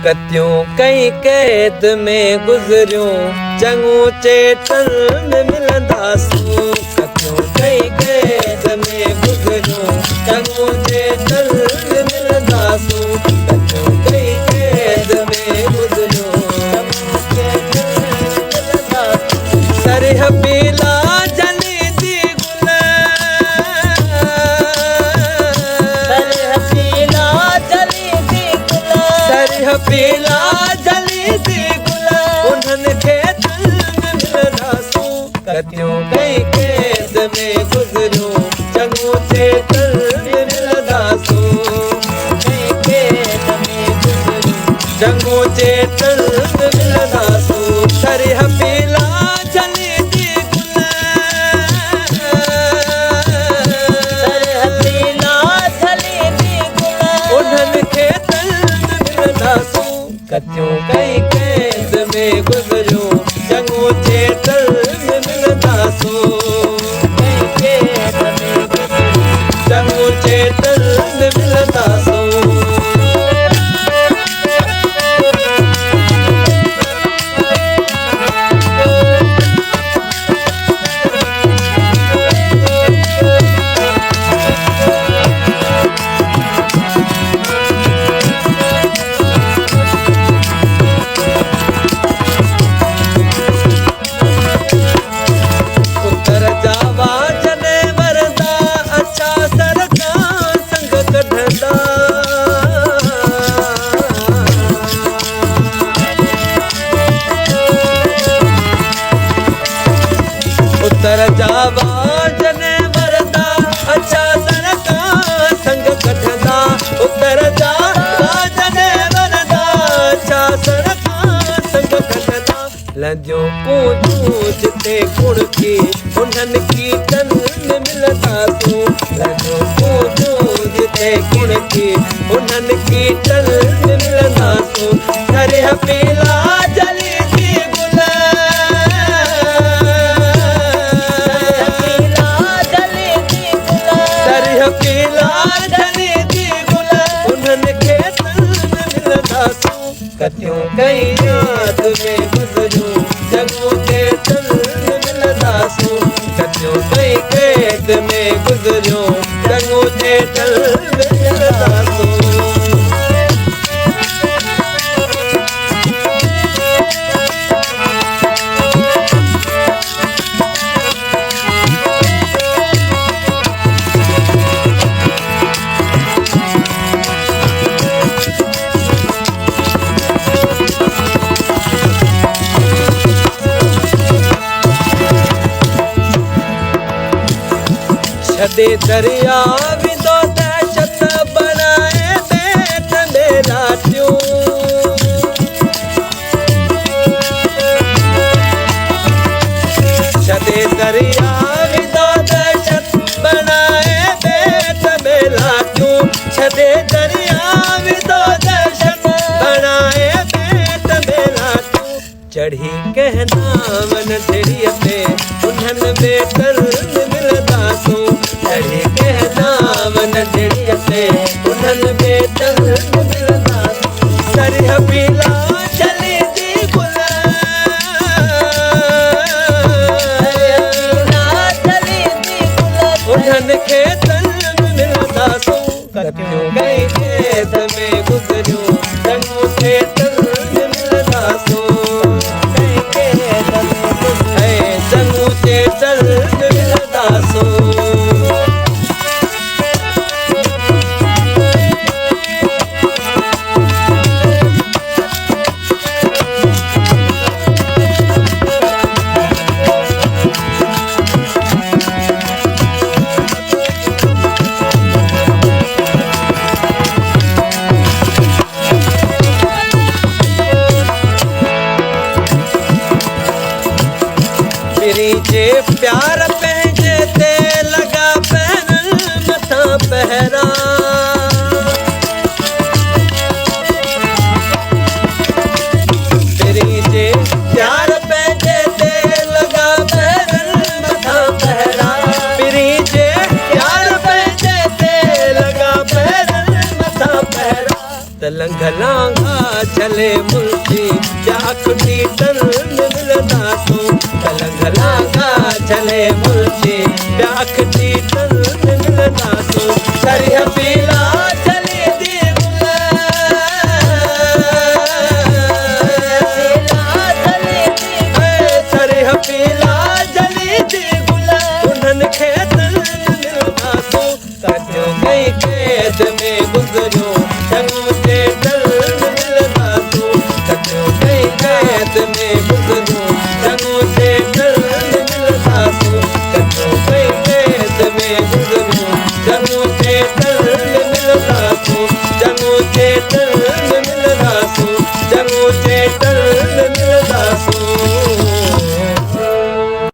कत्यूं कई कैद में गुज़रियूं चङो चेतन में मिलंदासूं कत्यूं कई कैद में गुज़रियूं चङो चेतन में मिलंदासूं कत्यूं कई कैद में गुज़रियूं चङो चेतन में मिलंदासूं सरह पीला जली दी गुल सरह पीला जली दी गुल सरह पीला जली दी गुल उन्हनि खे तन में मिलंदासूं कत्यूं कई कैद में गुज़रियूं चङो चेतन में मिलंदासूं कई कैद में गुज़रियूं चङो चेतन में मिलंदासूं सरह पीला जली दी गुल सरह पीला जली दी गुल उन्हनि खे तन में मिलंदासूं कत्यूं कई कैद में गुज़रियूं चङो चेतन में मिलंदासूं कई कैद में गुज़रियूं चङो चेतन में मिलंदासूं उत्तर जावा जने वरदा अच्छा सरका संग कढंदा उत्तर जावा जने वरदा अच्छा सरका संग कढंदा लंदियूं पूजूं जिते कुड़की उन्हनि की तन में मिलंदासूं लंदियूं पूजूं जिते कुड़की उन्हनि की तन में मिलंदासूं सरह पीला जली दी गुल सरह पीला जली दी गुल उन्हनि खे तन में मिलंदासूं कत्यूं कई याद में गुज़रियूं चङो चेतन में मिलंदासूं कत्यूं कई कैद में गुज़रियूं चङो चेतन में मिलंदासूं छॾे दरिया विदो दहशत बनाए बैठ में रातियूं छॾे दरिया विदो दहशत बनाए बैठ में रातियूं छॾे दरिया विदो दहशत बनाए बैठ में रातियूं चढ़ी कहना वन दिड़ीअ ते उन्हनि बेटर में मिलंदासूं चढ़ी कहना वन दिड़ीअ ते उन्हनि बेटर में मिलंदासूं सरह पीला जली दी गुल जली दी गुल उन्हनि खे तन में मिलंदासूं कत्यूं कई कैद में गुज़रियूं चङो चेतन में मिलंदासूं कई कैद में गुज़रियूं चङो चेतन में मिलंदासूं जे प्यार पंहिंजे ते लॻा पहिरनि मथां पहिरा जे प्यार पंहिंजे ते लॻा पहिरनि मथां पहिरा जे प्यार पंहिंजे ते लॻा पहिरनि मथां पहिरा त लंघ लांघ झले मुल्की जाखुटी तन मिलदासो कलंग लागा झले मुल्की जाखुटी तन मिलदासो सरिया पीला चली दी सरिया पीला जली दी गुला उन्हनि खे तन मिलदासो कटियो कई कैद में गुज़रियो चङो ते तन मिलदासो कटियो कई कैद में गुज़रियो चङो ते तन मिलदासो कटियो कई कैद में गुज़रियो चङो ते तन मिलदासो चङो ते तन